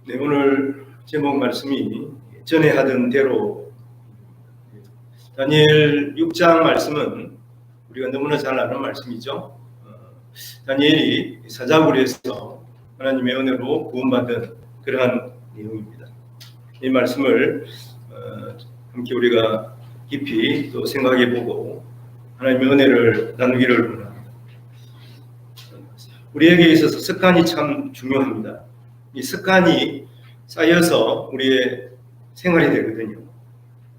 네, 오늘 제목 말씀이 전에 하던 대로 다니엘 6장 말씀은 우리가 너무나 잘 아는 말씀이죠. 다니엘이 사자굴에 해서 하나님의 은혜로 구원받은 그러한 내용입니다. 이 말씀을 함께 우리가 깊이 또 생각해보고 하나님의 은혜를 나누기를 원합니다. 우리에게 있어서 습관이 참 중요합니다. 이 습관이 쌓여서 우리의 생활이 되거든요.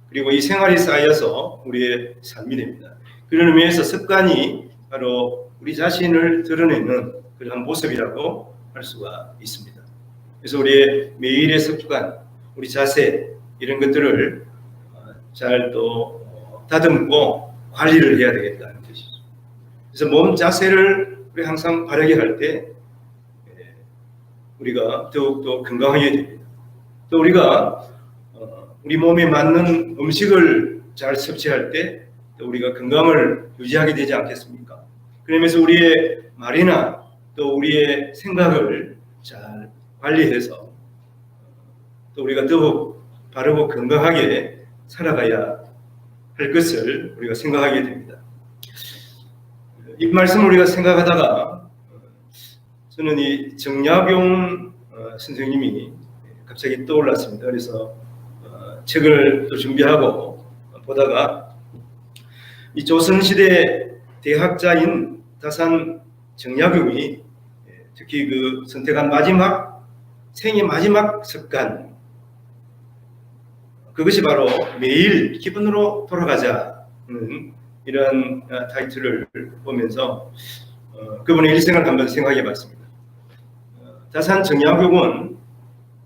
그리고 이 생활이 쌓여서 우리의 삶이 됩니다. 그런 의미에서 습관이 바로 우리 자신을 드러내는 그런 모습이라고 할 수가 있습니다. 그래서 우리의 매일의 습관, 우리 자세 이런 것들을 잘 또 다듬고 관리를 해야 되겠다는 뜻이죠. 그래서 몸 자세를 우리 항상 바르게 할 때 우리가 더욱더 건강하게 됩니다. 또 우리가 우리 몸에 맞는 음식을 잘 섭취할 때 또 우리가 건강을 유지하게 되지 않겠습니까? 그러면서 우리의 말이나 또 우리의 생각을 잘 관리해서 또 우리가 더욱 바르고 건강하게 살아가야 할 것을 우리가 생각하게 됩니다. 이 말씀을 우리가 생각하다가 저는 이 정약용 선생님이 갑자기 떠올랐습니다. 그래서 책을 또 준비하고 보다가 이 조선시대 대학자인 다산 정약용이 특히 그 선택한 생의 마지막 습관, 그것이 바로 매일 기분으로 돌아가자는 이런 타이틀을 보면서 그분의 일생을 한번 생각해 봤습니다. 다산 정약용은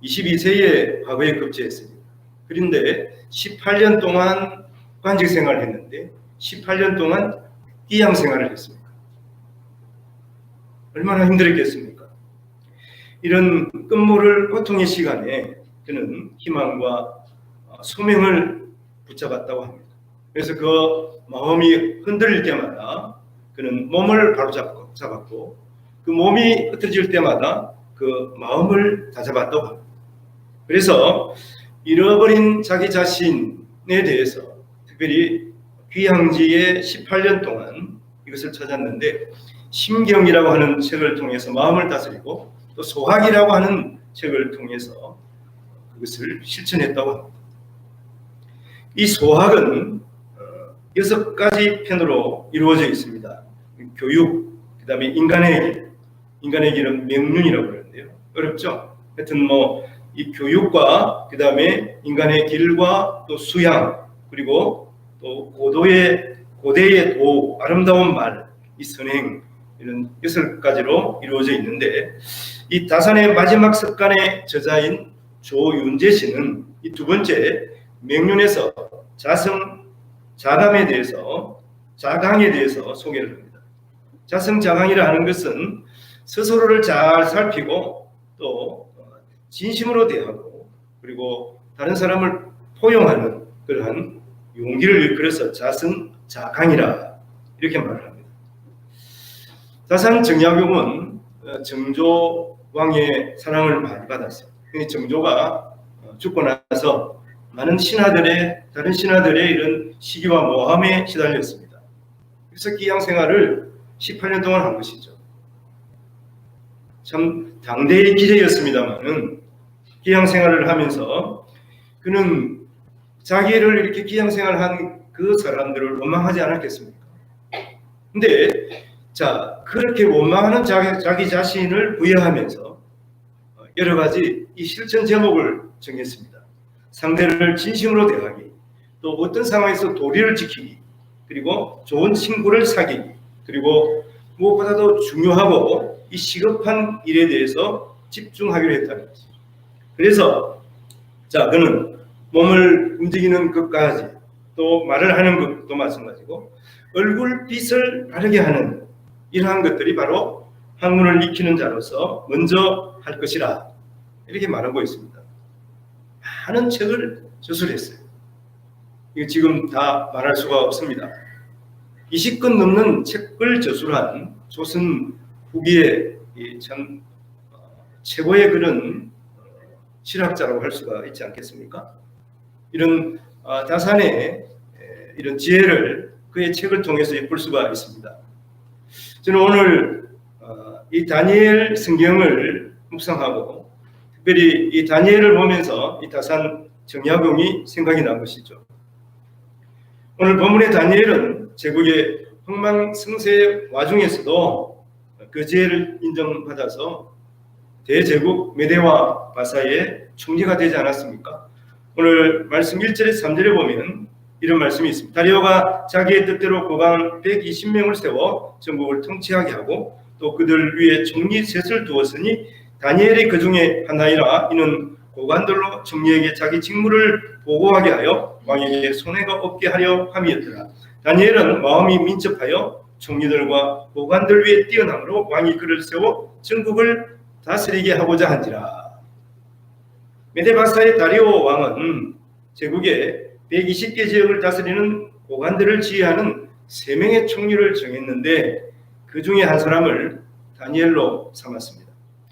22세에 과거에 급제했습니다. 그런데 18년 동안 관직 생활을 했는데 18년 동안 귀양 생활을 했습니다. 얼마나 힘들었겠습니까? 이런 끝모를 고통의 시간에 그는 희망과 소명을 붙잡았다고 합니다. 그래서 그 마음이 흔들릴 때마다 그는 몸을 바로잡았고 그 몸이 흩어질 때마다 그 마음을 다잡았다고 합니다. 그래서 잃어버린 자기 자신에 대해서 특별히 귀향지에 18년 동안 이것을 찾았는데 심경이라고 하는 책을 통해서 마음을 다스리고 또 소학이라고 하는 책을 통해서 그것을 실천했다고 합니다. 이 소학은 6가지 편으로 이루어져 있습니다. 교육, 그 다음에 인간의 길은 명륜이라고 그러는데요. 어렵죠? 하여튼 이 교육과 그 다음에 인간의 길과 또 수양 그리고 또 고대의 도, 아름다운 말, 이 선행 이런 6가지로 이루어져 있는데 이 다산의 마지막 습관의 저자인 조윤재 씨는 이 두 번째 명륜에서 자강에 대해서 소개를 합니다. 자성자강이라는 것은 스스로를 잘 살피고 또 진심으로 대하고 그리고 다른 사람을 포용하는 그러한 용기를 일컬어서 자성자강이라 이렇게 말을 합니다. 다산 정약용은 정조 왕의 사랑을 많이 받았어요. 정조가 죽고 나서 많은 다른 신하들의 이런 시기와 모함에 시달렸습니다. 그래서 귀양 생활을 18년 동안 한 것이죠. 참 당대의 기제였습니다만은 귀양 생활을 하면서 그는 자기를 이렇게 귀양 생활한 그 사람들을 원망하지 않았겠습니까? 근데 그렇게 원망하는 자기 자신을 부여하면서 여러 가지 이 실천 제목을 정했습니다. 상대를 진심으로 대하기, 또 어떤 상황에서 도리를 지키기, 그리고 좋은 친구를 사귀기, 그리고 무엇보다도 중요하고 이 시급한 일에 대해서 집중하기로 했다는 것이죠. 그래서 그는 몸을 움직이는 것까지 또 말을 하는 것도 마찬가지고 얼굴빛을 바르게 하는 이러한 것들이 바로 학문을 익히는 자로서 먼저 할 것이라 이렇게 말하고 있습니다. 많은 책을 저술했어요. 이거 지금 다 말할 수가 없습니다. 20권 넘는 책을 저술한 조선 후기의 참 최고의 그런 실학자라고 할 수가 있지 않겠습니까? 이런 다산의 이런 지혜를 그의 책을 통해서 엿볼 수가 있습니다. 저는 오늘 이 다니엘 성경을 묵상하고 특별히 이 다니엘을 보면서 이 다산 정약용이 생각이 난 것이죠. 오늘 본문의 다니엘은 제국의 흥망성쇠 와중에서도 그 지혜를 인정받아서 대제국 메대와 바사의 총리가 되지 않았습니까? 오늘 말씀 1절에 3절에 보면 이런 말씀이 있습니다. 다리오가 자기의 뜻대로 고관 120명을 세워 전국을 통치하게 하고 또 그들 위에 총리 셋을 두었으니 다니엘이 그 중에 하나이라. 이는 고관들로 총리에게 자기 직무를 보고하게 하여 왕에게 손해가 없게 하려 함이었더라. 다니엘은 마음이 민첩하여 총리들과 고관들 위에 뛰어남으로 왕이 그를 세워 전국을 다스리게 하고자 한지라. 메데바사의 다리오 왕은 제국의 120개 지역을 다스리는 고관들을 지휘하는 3명의 총리를 정했는데 그 중에 한 사람을 다니엘로 삼았습니다.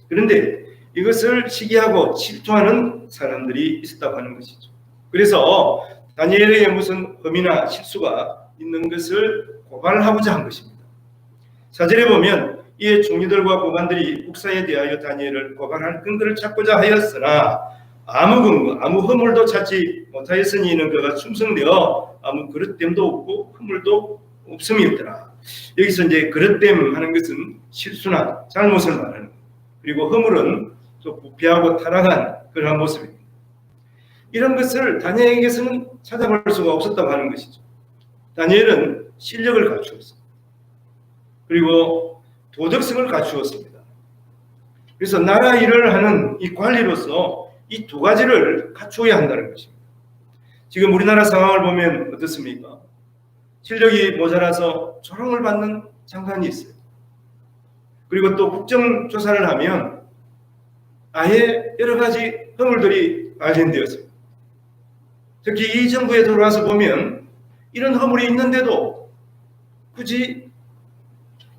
그런데 이것을 시기하고 질투하는 사람들이 있었다고 하는 것이죠. 그래서 다니엘에게 무슨 흠이나 실수가 있는 것을 고발하고자 한 것입니다. 4절에 보면 이에 총리들과 고관들이 국사에 대하여 다니엘을 고발할 근거를 찾고자 하였으나 아무 근거, 아무 허물도 찾지 못하였으니 이는 그가 충성되어 아무 그릇됨도 없고 허물도 없음이었더라. 여기서 이제 그릇됨 하는 것은 실수나 잘못을 말하는 거예요. 그리고 허물은 또 부패하고 타락한 그러한 모습입니다. 이런 것을 다니엘에게서는 찾아볼 수가 없었다고 하는 것이죠. 다니엘은 실력을 갖추었습니다. 그리고 도덕성을 갖추었습니다. 그래서 나라 일을 하는 이 관리로서 이 두 가지를 갖추어야 한다는 것입니다. 지금 우리나라 상황을 보면 어떻습니까? 실력이 모자라서 조롱을 받는 장관이 있어요. 그리고 또 국정조사를 하면 아예 여러 가지 허물들이 발견되었습니다. 특히 이 정부에 들어와서 보면 이런 허물이 있는데도 굳이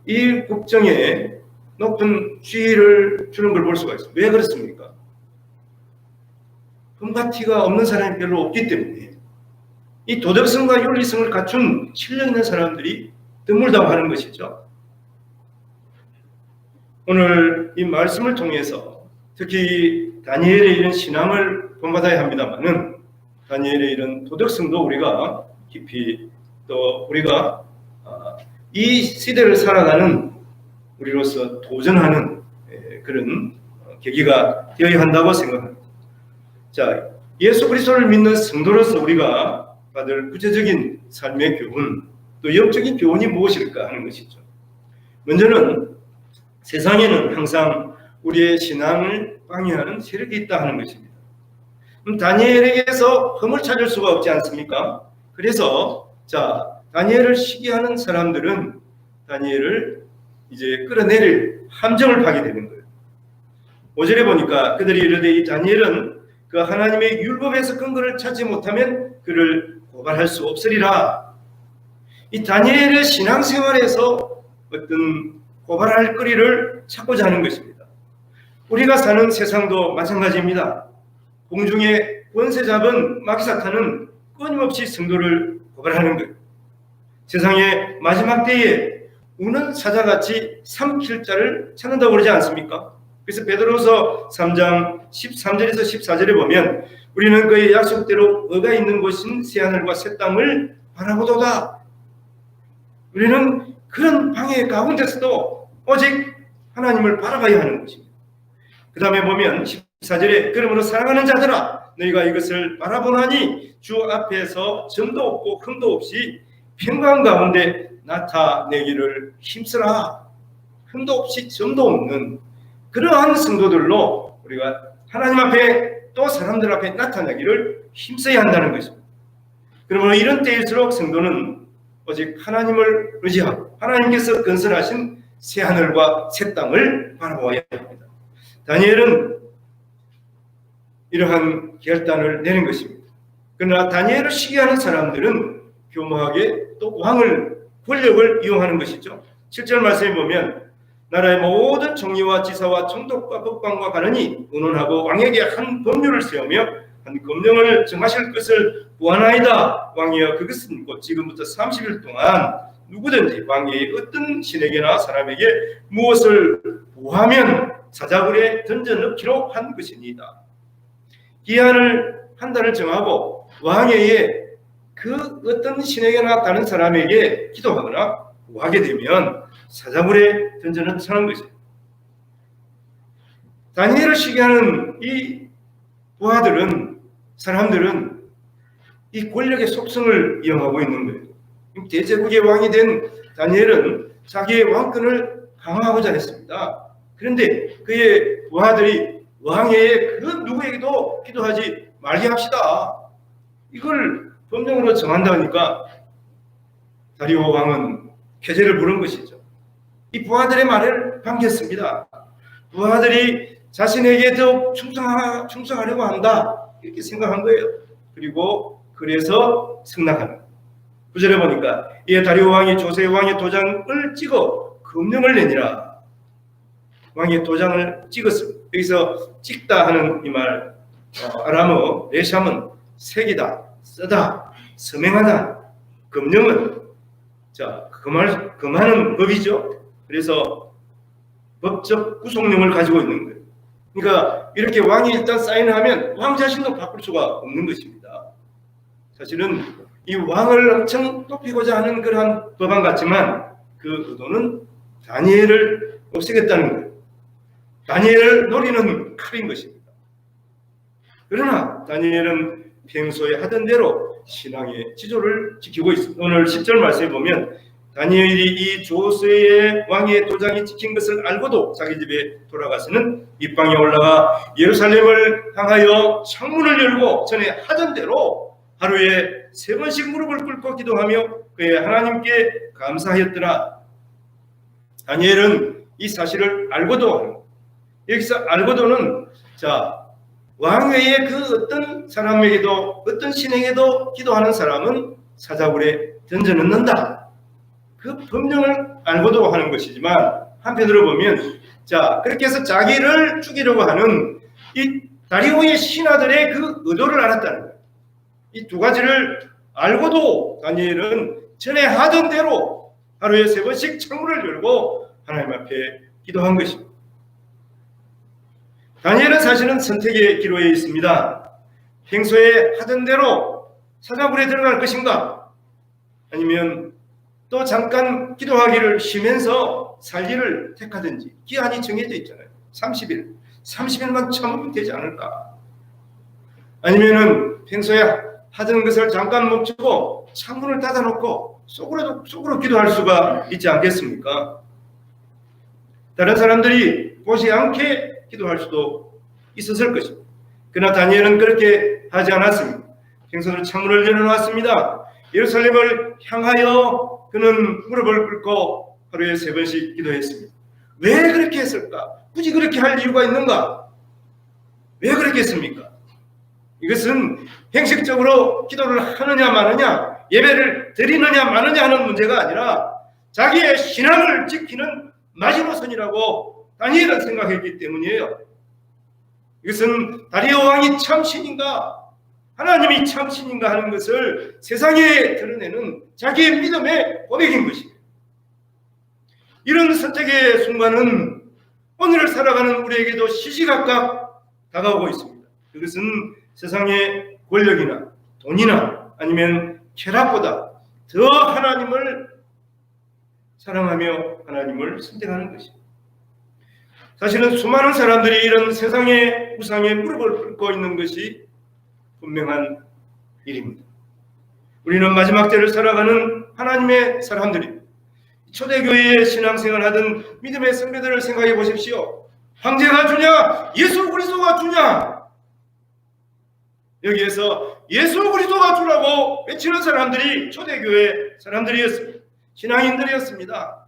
이 국정에 높은 지위를 주는 걸 볼 수가 있어요. 왜 그렇습니까? 흠과 티가 없는 사람이 별로 없기 때문에 이 도덕성과 윤리성을 갖춘 실력 있는 사람들이 드물다고 하는 것이죠. 오늘 이 말씀을 통해서 특히 다니엘의 이런 신앙을 본받아야 합니다만은 다니엘의 이런 도덕성도 우리가 깊이 또 우리가 이 시대를 살아가는 우리로서 도전하는 그런 계기가 되어야 한다고 생각합니다. 자, 예수 그리스도를 믿는 성도로서 우리가 받을 구체적인 삶의 교훈, 또 영적인 교훈이 무엇일까 하는 것이죠. 먼저는 세상에는 항상 우리의 신앙을 방해하는 세력이 있다 하는 것입니다. 다니엘에게서 흠을 찾을 수가 없지 않습니까? 그래서 다니엘을 시기하는 사람들은 다니엘을 이제 끌어내릴 함정을 파게 되는 거예요. 5절에 보니까 그들이 이르되 이 다니엘은 그 하나님의 율법에서 근거를 찾지 못하면 그를 고발할 수 없으리라. 이 다니엘의 신앙생활에서 어떤 고발할 거리를 찾고자 하는 것입니다. 우리가 사는 세상도 마찬가지입니다. 공중에 권세 잡은 마귀사탄은 끊임없이 성도를 고발하는 거예요. 세상의 마지막 때에 우는 사자같이 삼킬 자를 찾는다고 그러지 않습니까? 그래서 베드로서 3장 13절에서 14절에 보면 우리는 그의 약속대로 의가 있는 곳인 새하늘과 새 땅을 바라보도다. 우리는 그런 방해 가운데서도 오직 하나님을 바라봐야 하는 것입니다. 그 다음에 보면 14절에 그러므로 사랑하는 자들아 너희가 이것을 바라보나니 주 앞에서 점도 없고 흠도 없이 평강 가운데 나타내기를 힘쓰라. 흠도 없이 점도 없는 그러한 성도들로 우리가 하나님 앞에 또 사람들 앞에 나타내기를 힘써야 한다는 것입니다. 그러므로 이런 때일수록 성도는 오직 하나님을 의지하고 하나님께서 건설하신 새하늘과 새 땅을 바라보아야 합니다. 다니엘은 이러한 결단을 내린 것입니다. 그러나 다니엘을 시기하는 사람들은 교묘하게 또 왕을 권력을 이용하는 것이죠. 7절 말씀에 보면 나라의 모든 정리와 지사와 총독과 법관과 가는이 의논하고 왕에게 한 법률을 세우며 한 검령을 정하실 것을 구하나이다. 왕이여 그것은 곧 지금부터 30일 동안 누구든지 왕의 어떤 신에게나 사람에게 무엇을 구하면 사자굴에 던져 넣기로 한 것이니이다. 기한을 한 달을 정하고 왕에게 그 어떤 신에게나 다른 사람에게 기도하거나 구하게 되면 사자굴에 던져 넣자는 것이에요. 다니엘을 시기하는 이 부하들은 사람들은 이 권력의 속성을 이용하고 있는 거예요. 대제국의 왕이 된 다니엘은 자기의 왕권을 강화하고자 했습니다. 그런데 그의 부하들이 왕의 그 누구에게도 기도하지 말게 합시다. 이걸 법령으로 정한다니까 다리오 왕은 쾌재를 부른 것이죠. 이 부하들의 말을 반겼습니다. 부하들이 자신에게 더 충성하려고 한다 이렇게 생각한 거예요. 그리고 그래서 승낙하는 9절에 보니까 이에 다리오 왕이 조세 왕의 도장을 찍어 금령을 내니라. 왕의 도장을 찍었습니다. 여기서 찍다 하는 이 말 아람어 레샴은 색이다, 쓰다, 서명하다. 금령은 금하는 법이죠. 그래서 법적 구속력을 가지고 있는 거예요. 그러니까 이렇게 왕이 일단 사인하면 왕 자신도 바꿀 수가 없는 것입니다. 사실은 이 왕을 엄청 높이고자 하는 그러한 법안 같지만 그 의도는 다니엘을 없애겠다는 거예요. 다니엘을 노리는 칼인 것입니다. 그러나 다니엘은 평소에 하던 대로 신앙의 지조를 지키고 있습니다. 오늘 10절 말씀에 보면 다니엘이 이 조세의 왕의 도장이 찍힌 것을 알고도 자기 집에 돌아가서는 입방에 올라가 예루살렘을 향하여 창문을 열고 전에 하던 대로 하루에 3번씩 무릎을 꿇고 기도하며 그의 하나님께 감사하였더라. 다니엘은 이 사실을 알고도, 여기서 알고도는 왕 외에 그 어떤 사람에게도 어떤 신에게도 기도하는 사람은 사자굴에 던져 넣는다. 그 법령을 알고도 하는 것이지만 한편으로 보면 그렇게 해서 자기를 죽이려고 하는 이 다리오의 신하들의 그 의도를 알았다는 거예요. 이 두 가지를 알고도 다니엘은 전에 하던 대로 하루에 3번씩 창문을 열고 하나님 앞에 기도한 것입니다. 다니엘은 사실은 선택의 기로에 있습니다. 평소에 하던 대로 사자굴에 들어갈 것인가? 아니면 또 잠깐 기도하기를 쉬면서 살기를 택하든지 기한이 정해져 있잖아요. 30일만 참으면 되지 않을까? 아니면은 평소에 하던 것을 잠깐 멈추고 창문을 닫아놓고 속으로 기도할 수가 있지 않겠습니까? 다른 사람들이 보지 않게 기도할 수도 있었을 것입니다. 그러나 다니엘은 그렇게 하지 않았습니다. 평소에 창문을 열어놨습니다. 예루살렘을 향하여 그는 무릎을 꿇고 하루에 3번씩 기도했습니다. 왜 그렇게 했을까? 굳이 그렇게 할 이유가 있는가? 왜 그렇게 했습니까? 이것은 형식적으로 기도를 하느냐 마느냐, 예배를 드리느냐 마느냐 하는 문제가 아니라 자기의 신앙을 지키는 마지노선이라고 다니엘은 생각했기 때문이에요. 이것은 다리오 왕이 참 신인가, 하나님이 참 신인가 하는 것을 세상에 드러내는 자기의 믿음의 고백인 것입니다. 이런 선택의 순간은 오늘을 살아가는 우리에게도 시시각각 다가오고 있습니다. 그것은 세상의 권력이나 돈이나 아니면 쾌락보다 더 하나님을 사랑하며 하나님을 선택하는 것입니다. 사실은 수많은 사람들이 이런 세상의 우상에 무릎을 꿇고 있는 것이 분명한 일입니다. 우리는 마지막 때를 살아가는 하나님의 사람들입니다. 초대교회의 신앙생활 하던 믿음의 선배들을 생각해 보십시오. 황제가 주냐? 예수 그리스도가 주냐? 여기에서 예수 그리스도가 주라고 외치는 사람들이 초대교회 사람들이었습니다. 신앙인들이었습니다.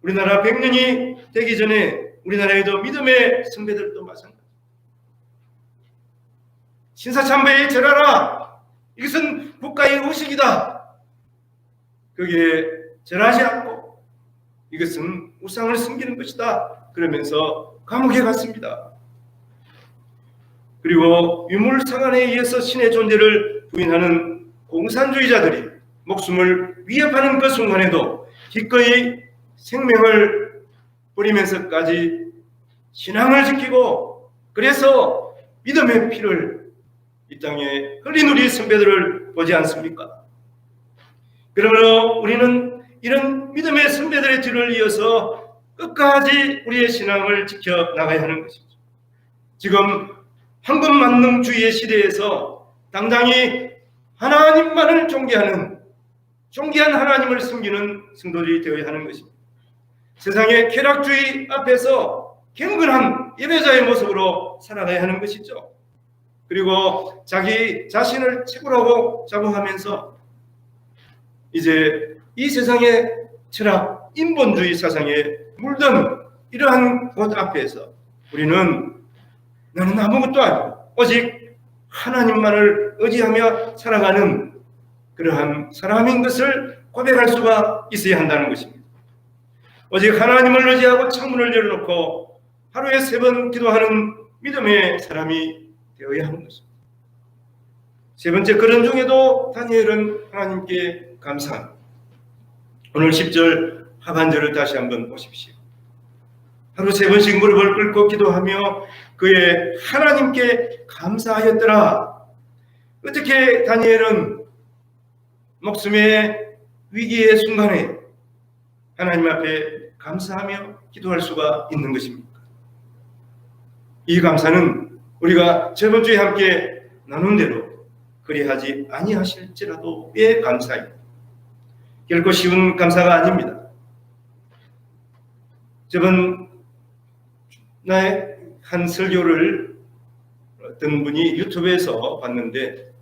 우리나라 100년이 되기 전에 우리나라에도 믿음의 선배들도 마찬가지. 신사참배에 절하라. 이것은 국가의 의식이다. 거기에 절하지 않고 이것은 우상을 섬기는 것이다. 그러면서 감옥에 갔습니다. 그리고 유물상한에 의해서 신의 존재를 부인하는 공산주의자들이 목숨을 위협하는 그 순간에도 기꺼이 생명을 버리면서까지 신앙을 지키고, 그래서 믿음의 피를 이 땅에 흘린 우리 선배들을 보지 않습니까? 그러므로 우리는 이런 믿음의 선배들의 뒤를 이어서 끝까지 우리의 신앙을 지켜나가야 하는 것이죠. 지금 황금만능주의의 시대에서 당당히 하나님만을 존귀한 하나님을 섬기는 성도들이 되어야 하는 것입니다. 세상의 쾌락주의 앞에서 경건한 예배자의 모습으로 살아가야 하는 것이죠. 그리고 자기 자신을 최고라고 자부하면서 이제 이 세상의 철학, 인본주의 사상에 물든 이러한 것 앞에서 우리는 나는 아무것도 아니고 오직 하나님만을 의지하며 살아가는 그러한 사람인 것을 고백할 수가 있어야 한다는 것입니다. 오직 하나님을 의지하고 창문을 열어놓고 하루에 3번 기도하는 믿음의 사람이 되어야 하는 것입니다. 세 번째, 그런 중에도 다니엘은 하나님께 감사합니다. 오늘 10절 하반절을 다시 한번 보십시오. 하루 3번씩 무릎을 꿇고 기도하며 그의 하나님께 감사하였더라. 어떻게 다니엘은 목숨의 위기의 순간에 하나님 앞에 감사하며 기도할 수가 있는 것입니까? 이 감사는 우리가 저번 주에 함께 나눈 대로 그리하지 아니하실지라도의 감사입니다. 결코 쉬운 감사가 아닙니다. 저번 날 한 설교를 어떤 분이 유튜브에서 봤는데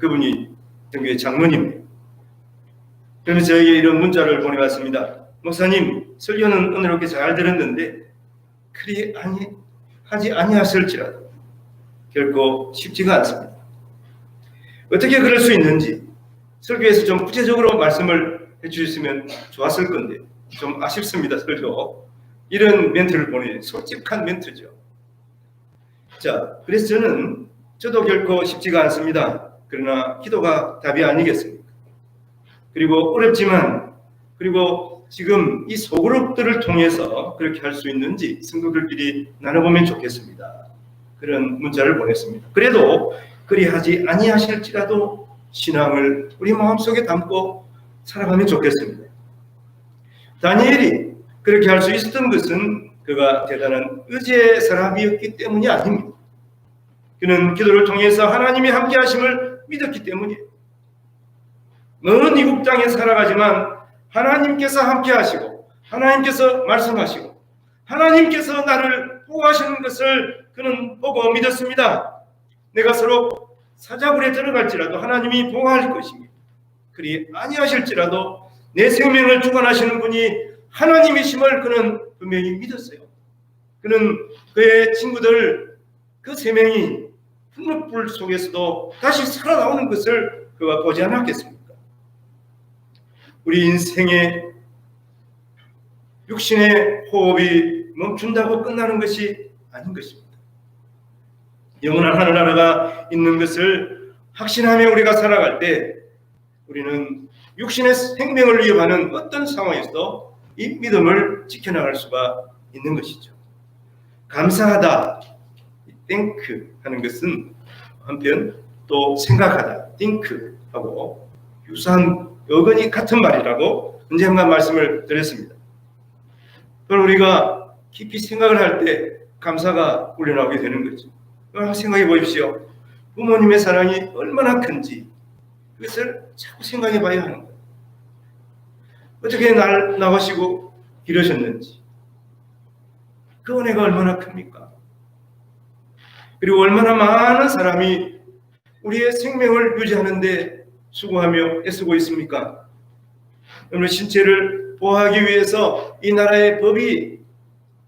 그분이 교회 장로님이에요. 그러면서 저에게 이런 문자를 보내왔습니다. 목사님, 설교는 은혜롭게 잘 들었는데 그리 하지 아니하실지라도 결코 쉽지가 않습니다. 어떻게 그럴 수 있는지 설교에서 좀 구체적으로 말씀을 해주셨으면 좋았을 건데 좀 아쉽습니다. 설교 이런 멘트를 보내, 솔직한 멘트죠. 자, 그래서 저도 결코 쉽지가 않습니다. 그러나 기도가 답이 아니겠습니까? 그리고 어렵지만, 그리고 지금 이 소그룹들을 통해서 그렇게 할 수 있는지 성도들끼리 나눠보면 좋겠습니다. 그런 문자를 보냈습니다. 그래도 그리하지 아니하실지라도 신앙을 우리 마음속에 담고 살아가면 좋겠습니다. 다니엘이 그렇게 할 수 있었던 것은 그가 대단한 의지의 사람이었기 때문이 아닙니다. 그는 기도를 통해서 하나님의 함께 하심을 믿었기 때문이에요. 먼 이국 땅에 살아가지만 하나님께서 함께 하시고 하나님께서 말씀하시고 하나님께서 나를 보호하시는 것을 그는 보고 믿었습니다. 내가 서로 사자굴에 들어갈지라도 하나님이 보호할 것입니다. 그리 아니하실지라도 내 생명을 주관하시는 분이 하나님이심을 그는 분명히 믿었어요. 그는 그의 친구들 그 3명이 분노불 속에서도 다시 살아나오는 것을 그가 보지 않았겠습니까? 우리 인생의 육신의 호흡이 멈춘다고 끝나는 것이 아닌 것입니다. 영원한 하늘나라가 있는 것을 확신하며 우리가 살아갈 때 우리는 육신의 생명을 위협하는 어떤 상황에서도 이 믿음을 지켜나갈 수가 있는 것이죠. 감사하다, think 하는 것은 한편 또 생각하다, think 하고 유사한 어근이 같은 말이라고 언젠가 말씀을 드렸습니다. 그럼 우리가 깊이 생각을 할 때 감사가 울려나오게 되는 거죠. 생각해 보십시오. 부모님의 사랑이 얼마나 큰지 그것을 자꾸 생각해 봐야 하는 거예요. 어떻게 날 낳으시고 기르셨는지 그 은혜가 얼마나 큽니까? 그리고 얼마나 많은 사람이 우리의 생명을 유지하는 데 수고하며 애쓰고 있습니까? 여러분, 신체를 보호하기 위해서 이 나라의 법이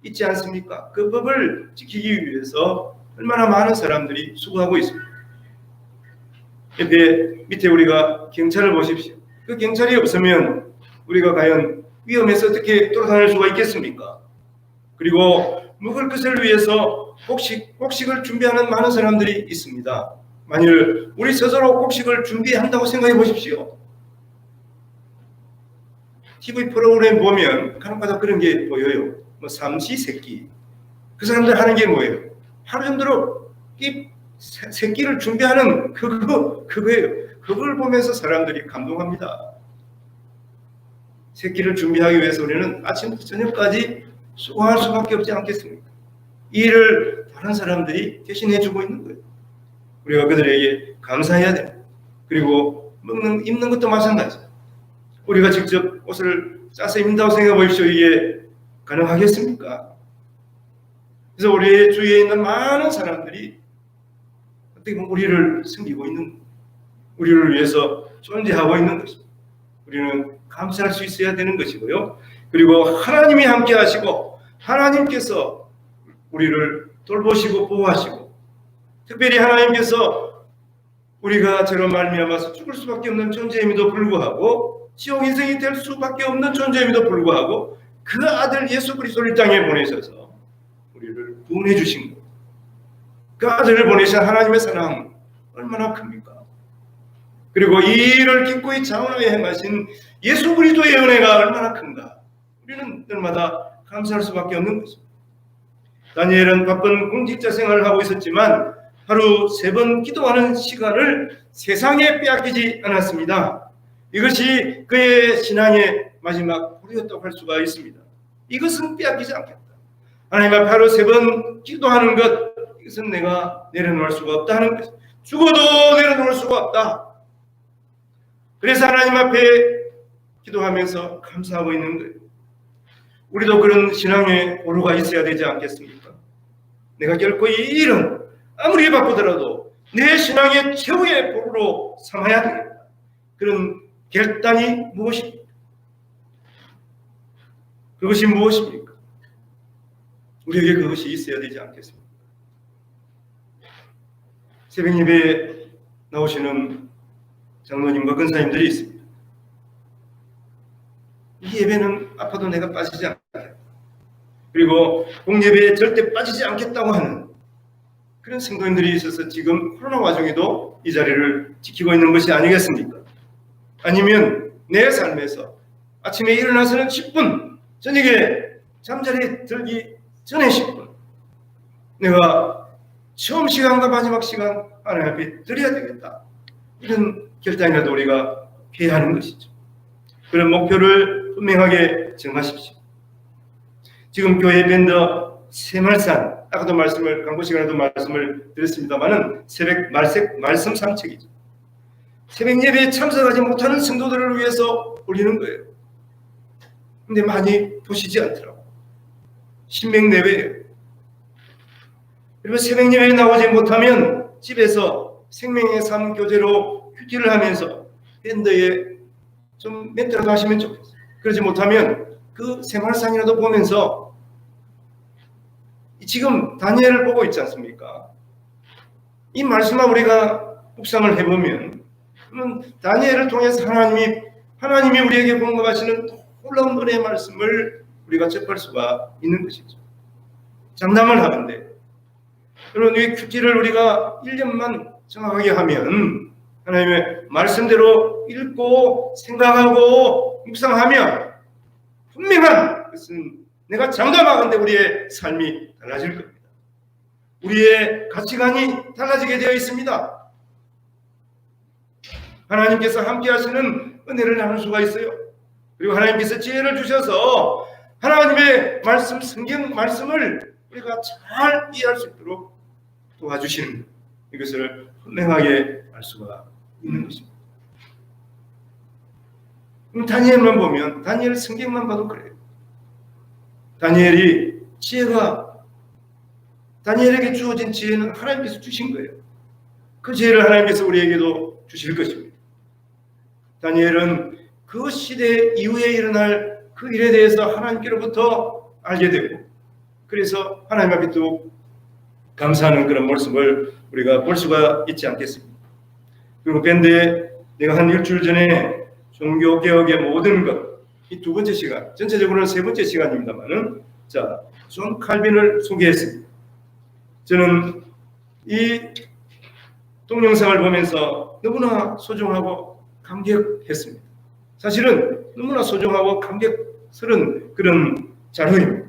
있지 않습니까? 그 법을 지키기 위해서 얼마나 많은 사람들이 수고하고 있습니다. 옆에 밑에 우리가 경찰을 보십시오. 그 경찰이 없으면 우리가 과연 위험에서 어떻게 돌아다닐 수가 있겠습니까? 그리고 먹을 것을 위해서 곡식을 준비하는 많은 사람들이 있습니다. 만일 우리 스스로 곡식을 준비한다고 생각해 보십시오. TV 프로그램 보면 간혹가다 그런 게 보여요. 뭐 삼시세끼. 그 사람들 하는 게 뭐예요? 하루 정도로 이 새끼를 준비하는 그거예요. 그걸 보면서 사람들이 감동합니다. 새끼를 준비하기 위해서 우리는 아침부터 저녁까지 수고할 수밖에 없지 않겠습니까? 이 일을 다른 사람들이 대신해 주고 있는 거예요. 우리가 그들에게 감사해야 됩니다. 그리고 입는 것도 마찬가지예요. 우리가 직접 옷을 짜서 입는다고 생각해 보십시오. 이게 가능하겠습니까? 그래서 우리 주위에 있는 많은 사람들이 어떻게 보면 우리를 섬기고 있는 거예요. 우리를 위해서 존재하고 있는 것입니다. 우리는 감사할 수 있어야 되는 것이고요. 그리고 하나님이 함께 하시고 하나님께서 우리를 돌보시고 보호하시고 특별히 하나님께서 우리가 저런 말미암아서 죽을 수밖에 없는 존재임에도 불구하고 지옥 인생이 될 수밖에 없는 존재임에도 불구하고 그 아들 예수 그리스도를 땅에 보내셔서 우리를 구원해 주신 거예요. 그 아들을 보내신 하나님의 사랑 얼마나 큽니까? 그리고 이 일을 기꺼이 자원하여 행하신 예수 그리스도의 은혜가 얼마나 큰가? 우리는 날마다 감사할 수밖에 없는 것입니다. 다니엘은 바쁜 공직자 생활을 하고 있었지만 하루 3번 기도하는 시간을 세상에 빼앗기지 않았습니다. 이것이 그의 신앙의 마지막 보루였다고 할 수가 있습니다. 이것은 빼앗기지 않겠다. 하나님 앞에 하루 3번 기도하는 것, 이것은 내가 내려놓을 수가 없다는 것. 죽어도 내려놓을 수가 없다. 그래서 하나님 앞에 기도하면서 감사하고 있는 거예요. 우리도 그런 신앙의 보루가 있어야 되지 않겠습니까? 내가 결코 이 일은 아무리 바쁘더라도 내 신앙의 최후의 보루로 삼아야 되겠다. 그런 결단이 무엇입니까? 그것이 무엇입니까? 우리에게 그것이 있어야 되지 않겠습니까? 새벽 예배에 나오시는 장로님과 권사님들이 있습니다. 이 예배는 아파도 내가 빠지지 않겠다. 그리고 공예배에 절대 빠지지 않겠다고 하는 그런 성도님들이 있어서 지금 코로나 와중에도 이 자리를 지키고 있는 것이 아니겠습니까? 아니면 내 삶에서 아침에 일어나서는 10분, 저녁에 잠자리에 들기 전에 10분 내가 처음 시간과 마지막 시간 하나님 앞에 드려야 되겠다. 이런 결단이라도 우리가 해야 하는 것이죠. 그런 목표를 분명하게 정하십시오. 지금 교회 밴드 새말산, 아까도 광고 시간에도 말씀을 드렸습니다만은 새벽 말씀 상책이죠. 새벽 예배에 참석하지 못하는 성도들을 위해서 올리는 거예요. 근데 많이 보시지 않더라고요. 10명 내외예요. 그리고 새벽 예배에 나오지 못하면 집에서 생명의 삶 교제로 휴지를 하면서 밴드에 좀 멘트라도 하시면 좋겠어요. 그러지 못하면 그 생활상이라도 보면서 지금 다니엘을 보고 있지 않습니까? 이 말씀만 우리가 묵상을 해보면 다니엘을 통해서 하나님이 우리에게 공급하시는 놀라운 은혜의 말씀을 우리가 접할 수가 있는 것이죠. 장담을 하는데 그런 이 큐티를 우리가 1년만 정확하게 하면 하나님의 말씀대로 읽고 생각하고 묵상하면 분명한 것은 내가 장담하건대 우리의 삶이 달라질 겁니다. 우리의 가치관이 달라지게 되어 있습니다. 하나님께서 함께 하시는 은혜를 나눌 수가 있어요. 그리고 하나님께서 지혜를 주셔서 하나님의 말씀, 성경 말씀을 우리가 잘 이해할 수 있도록 도와주시는 이것을 분명하게 알 수가 있는 것입니다. 그럼 다니엘만 보면 다니엘 성경만 봐도 그래요. 다니엘에게 주어진 지혜는 하나님께서 주신 거예요. 그 지혜를 하나님께서 우리에게도 주실 것입니다. 다니엘은 그 시대 이후에 일어날 그 일에 대해서 하나님께로부터 알게 되고 그래서 하나님 앞에 또 감사하는 그런 모습을 우리가 볼 수가 있지 않겠습니까? 그리고 밴드에 내가 한 일주일 전에 종교개혁의 모든 것, 이 두 번째 시간, 전체적으로는 세 번째 시간입니다만은 존 칼빈을 소개했습니다. 저는 이 동영상을 보면서 너무나 소중하고 감격했습니다. 사실은 너무나 소중하고 감격스러운 그런 자료입니다.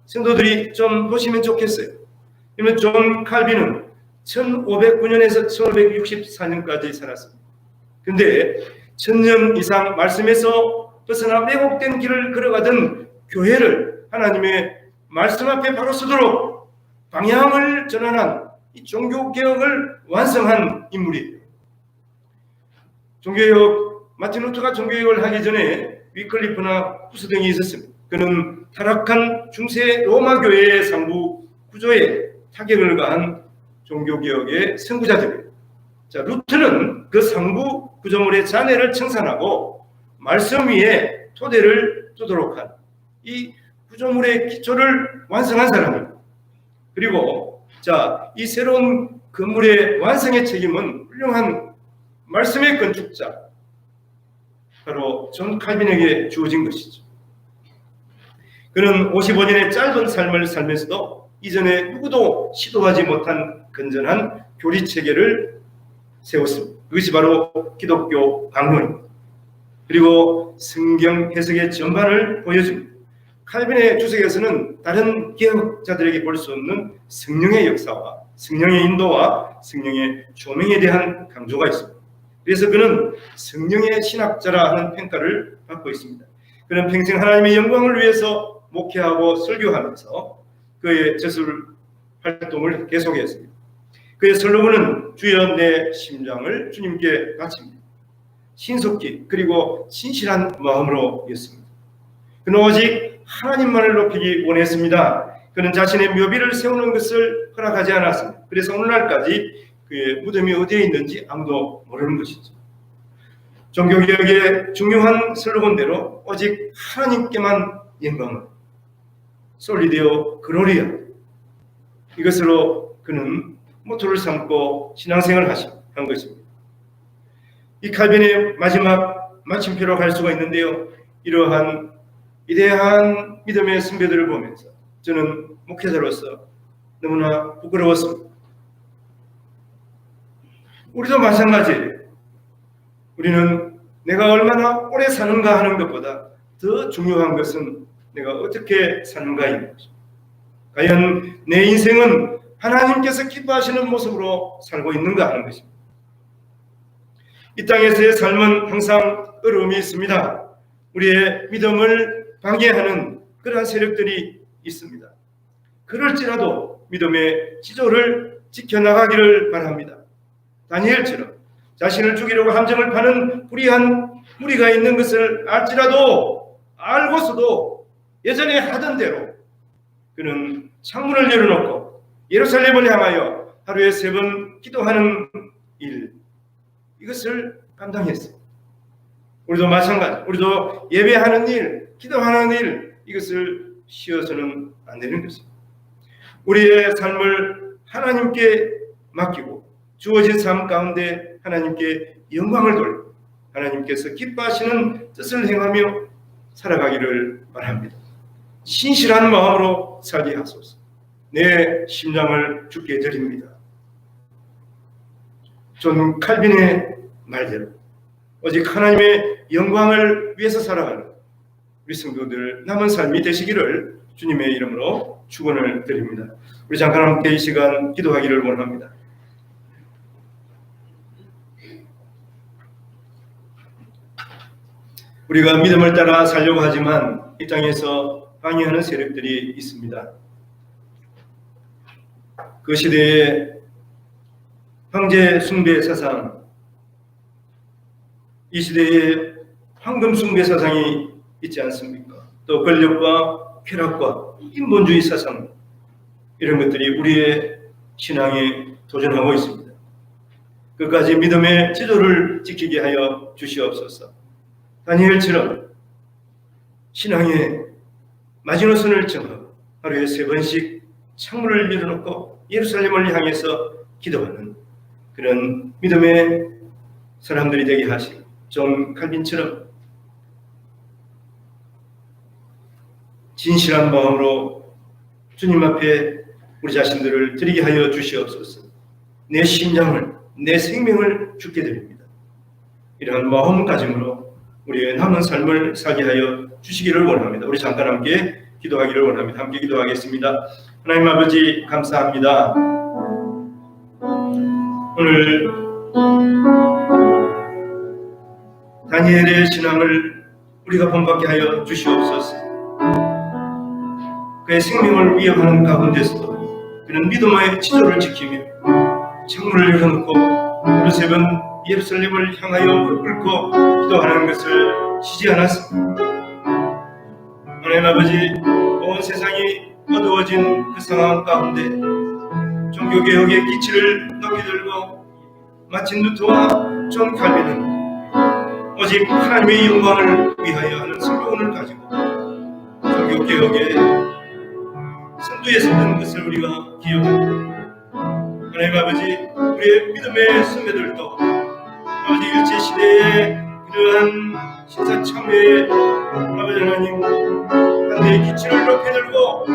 성도들이 좀 보시면 좋겠어요. 그러면 존 칼빈은 1509년에서 1564년까지 살았습니다. 근데 1000년 이상 말씀에서 벗어나 왜곡된 길을 걸어가던 교회를 하나님의 말씀 앞에 바로 서도록 방향을 전환한 이 종교개혁을 완성한 인물이에요. 종교개혁, 마틴 루터가 종교개혁을 하기 전에 위클리프나 후스 등이 있었습니다. 그는 타락한 중세 로마 교회의 상부 구조에 타격을 가한 종교개혁의 선구자들이에요. 루터는 그 상부 구조물의 잔해를 청산하고 말씀 위에 토대를 두도록 한 이 구조물의 기초를 완성한 사람입니다. 그리고 이 새로운 건물의 완성의 책임은 훌륭한 말씀의 건축자 바로 존 칼빈에게 주어진 것이죠. 그는 55년의 짧은 삶을 살면서도 이전에 누구도 시도하지 못한 건전한 교리 체계를 세웠습니다. 그것이 바로 기독교 강론입니다. 그리고 성경 해석의 전반을 보여줍니다. 칼빈의 주석에서는 다른 개혁자들에게 볼 수 없는 성령의 역사와 성령의 인도와 성령의 조명에 대한 강조가 있습니다. 그래서 그는 성령의 신학자라 하는 평가를 받고 있습니다. 그는 평생 하나님의 영광을 위해서 목회하고 설교하면서 그의 저술 활동을 계속했습니다. 그의 슬로건은 주여 내 심장을 주님께 바칩니다. 신속히 그리고 진실한 마음으로였습니다. 그는 오직 하나님만을 높이기 원했습니다. 그는 자신의 묘비를 세우는 것을 허락하지 않았습니다. 그래서 오늘날까지 그의 무덤이 어디에 있는지 아무도 모르는 것이죠. 종교개혁의 중요한 슬로건대로 오직 하나님께만 영광을, 솔리데오 글로리아, 이것으로 그는 모토를 삼고 신앙생활을 한 것입니다. 이 칼빈의 마지막 마침표로 갈 수가 있는데요. 이러한 위대한 믿음의 선배들을 보면서 저는 목회자로서 너무나 부끄러웠습니다. 우리도 마찬가지예요. 우리는 내가 얼마나 오래 사는가 하는 것보다 더 중요한 것은 내가 어떻게 사는가인 것입니다. 과연 내 인생은 하나님께서 기뻐하시는 모습으로 살고 있는가 하는 것입니다. 이 땅에서의 삶은 항상 어려움이 있습니다. 우리의 믿음을 방해하는 그러한 세력들이 있습니다. 그럴지라도 믿음의 지조를 지켜나가기를 바랍니다. 다니엘처럼 자신을 죽이려고 함정을 파는 불의한 무리가 있는 것을 알지라도 알고서도 예전에 하던 대로 그는 창문을 열어놓고 예루살렘을 향하여 하루에 3번 기도하는 일, 이것을 감당했어요. 우리도 마찬가지, 우리도 예배하는 일, 기도하는 일, 이것을 쉬어서는 안 되는 것입니다. 우리의 삶을 하나님께 맡기고 주어진 삶 가운데 하나님께 영광을 돌리고 하나님께서 기뻐하시는 뜻을 행하며 살아가기를 바랍니다. 신실한 마음으로 살게 하소서. 내 심장을 주께 드립니다. 존 칼빈의 말대로 오직 하나님의 영광을 위해서 살아가는 우리 성도들 남은 삶이 되시기를 주님의 이름으로 축원을 드립니다. 우리 잠깐 함께 이 시간 기도하기를 원합니다. 우리가 믿음을 따라 살려고 하지만 이 땅에서 방해하는 세력들이 있습니다. 그 시대의 황제 숭배 사상, 이 시대의 황금 숭배 사상이 있지 않습니까? 또 권력과 쾌락과 인본주의 사상, 이런 것들이 우리의 신앙에 도전하고 있습니다. 끝까지 믿음의 지도를 지키게 하여 주시옵소서. 다니엘처럼 신앙의 마지노선을 정하고 하루에 3번씩 창문을 열어놓고 예루살렘을 향해서 기도하는 그런 믿음의 사람들이 되게 하시고 존 칼빈처럼 진실한 마음으로 주님 앞에 우리 자신들을 드리게 하여 주시옵소서. 내 심장을, 내 생명을 주께 드립니다. 이러한 마음가짐으로 우리의 남은 삶을 살게 하여 주시기를 원합니다. 우리 잠깐 함께 기도하기를 원합니다. 함께 기도하겠습니다. 하나님 아버지 감사합니다. 오늘 다니엘의 신앙을 우리가 본받게 하여 주시옵소서. 그의 생명을 위협하는 가운데서도 그는 믿음의 지도를 지키며 창문을 열어놓고 예루살렘 예루살렘을 향하여 꿇고 기도하는 것을 쉬지 않았습니다. 하나님 아버지, 온 세상이 어두워진 그 상황 가운데 종교개혁의 기치를 높이 들고 마틴 루터와 존 칼빈은 오직 하나님의 영광을 위하여 하는 슬로건을 가지고 종교개혁의 선두에 섰던 것을 우리가 기억합니다. 하나님 아버지, 우리의 믿음의 선배들도 아버지 일제시대에 그러한 신사참회에 아버지 하나님 하나님의 기치를 높이 들고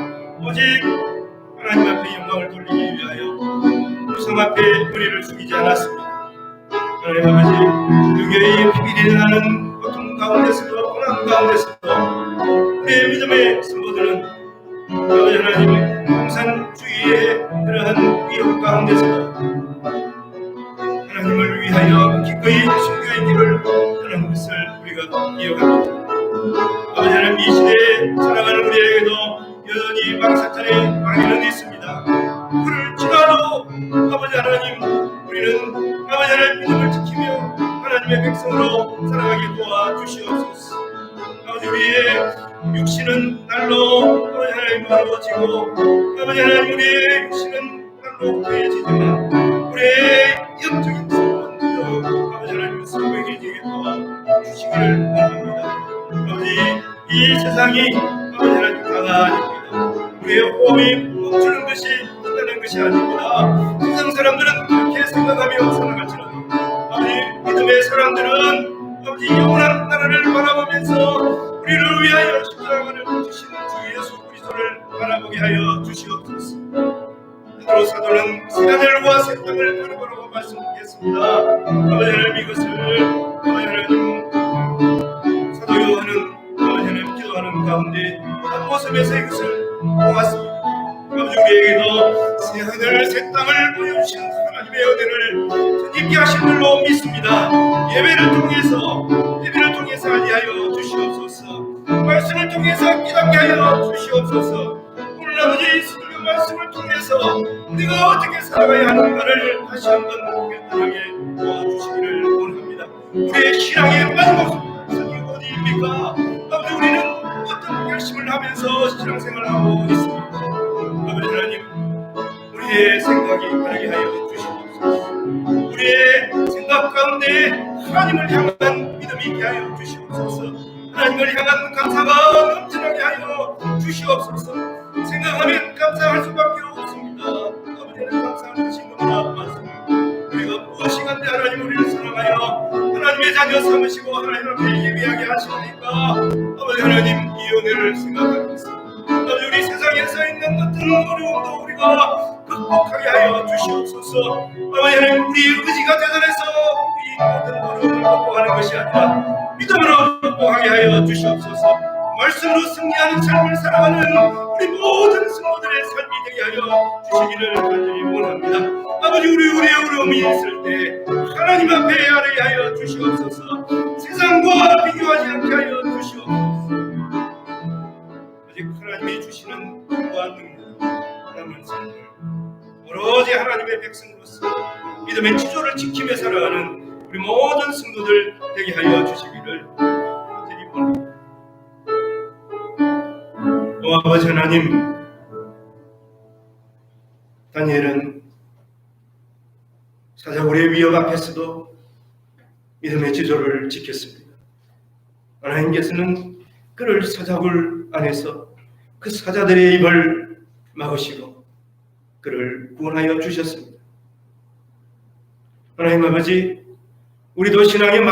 오직 하나님 앞에 영광을 돌리기 위하여 우상 앞에 머리를 숙이지 않았습니다. 하나님 아버지, 유교의 비밀이 나는 고통 가운데서도 고난 가운데서도 우리의 믿음의 선보들은 아버지 하나님의 공산주의의 그러한 위협 가운데서도 하나님을 위하여 기꺼이 순교의 길을 가는 것을 우리가 기억합니다. 아버지 하나님, 이 시대에 살아가는 우리에게도 여전히 망사탄의 방해는 있습니다. 그를 지나도 아버지 하나님, 우리는 아버지 하나님 믿음을 지키며 하나님의 백성으로 살아가게 도와주시옵소서. 아버지, 우리의 육신은 날로 아버지 하나님 무너지고 아버지 하나님, 우리의 육신은 날로 후퇴해지지만 우리의 영적인 소원도 아버지 하나님 성백해지게 도와주시기를 원합니다. 아버지, 이 세상이 아버지 하나님 강아집니다. 우리의 호흡이 멈추는 것이 끝나는 것이 아닙니다. 세상 사람들은 그렇게 생각하며 살아갈지라도 아버지, 믿음의 사람들은 아버지 영원한 나라를 바라보면서 우리를 위하여 십자가를 주신 주 예수 그리스도를 바라보게 하여 주시옵소서. 베드로 사도는 새 하늘과 새 땅을 바라보라고 말씀드리겠습니다. 아버지 하나님, 이것을 아버지 하나님 사도 요한은 아버지 하나님 기도하는 가운데 한 모습에서 이것을 보았습니다. 아버지, 우리에게도 새 하늘 새 땅을 보여주신 하나님의 은혜를 힘있게 하신 줄로 믿습니다. 예배를 통해서 알리하여 주시옵소서. 말씀을 통해서 깨닫게 하여 주시옵소서. 오늘 아버지 설교 말씀을 통해서 우리가 어떻게 살아가야 하는가를 다시 한번 깨달게 도와주시기를 원합니다. 우리의 신앙의 마지막 선이 어디입니까? 아버지, 우리는 어떤 결심을 하면서 신앙생활을 하고 있습니까? 아버지 하나님, 우리의 생각이 바르게 하여 주시옵소서. 우리의 생각 가운데 하나님을 향한 믿음이 있게 하여 주시옵소서. 하나님을 향한 감사가 넘쳐나게 하여 주시옵소서. 생각하면 감사할 수밖에 없습니다. 아버지는 감사하는 것이 너무나 많습니다. 우리가 무엇이 간데 하나님 우리를 사랑하여 하나님의 자녀 삼으시고 하나님 앞에 예배하게 하시니까 아버지 하나님, 이 은혜를 생각하고 있습니다. 아버지, 우리 세상에서 있는 어떤 어려움도 우리가 극복하게 하여 주시옵소서. 아버지 하나님, 우리의 의지가 대단해서 이 모든 어려움을 극복하는 것이 아니라 믿음으로 극복하게 하여 주시옵소서. 말씀으로 승리하는 삶을 살아가는 우리 모든 성도들의 삶이 되게 하여 주시기를 간절히 원합니다. 아버지, 우리의 어려움이 있을 때 하나님 앞에 아뢰게 하여 주시옵소서. 세상과 비교하지 않게 하여 주시옵소서. 아직 하나님이 주시는 무한 능력, 남은 삶을 오로지 하나님의 백성으로서 믿음의 지조를 지키며 살아가는 우리 모든 성도들 되게 하여 주시기를 간절히 원합니다. 아버지 하나님, 다니엘은 사자굴의 위협 앞에서도 믿음의 지조를 지켰습니다. 하나님께서는 그를 사자굴 안에서 그 사자들의 입을 막으시고 그를 구원하여 주셨습니다. 하나님 아버지, 우리도 신앙의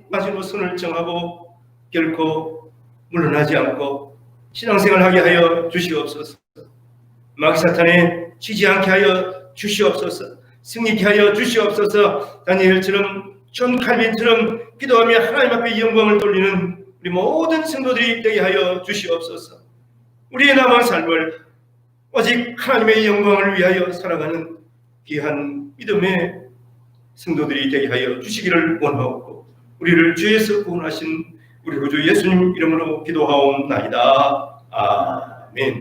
마지노선을 정하고 결코 물러나지 않고 신앙생활하게 하여 주시옵소서. 마귀 사탄에 지지 않게 하여 주시옵소서. 승리케 하여 주시옵소서. 다니엘처럼 존 칼빈처럼 기도하며 하나님 앞에 영광을 돌리는 우리 모든 성도들이 되게 하여 주시옵소서. 우리의 남은 삶을 오직 하나님의 영광을 위하여 살아가는 귀한 믿음의 성도들이 되게 하여 주시기를 원하옵고, 우리를 주에서 구원하신 우리 구주 예수님 이름으로 기도하옵나이다. 아멘.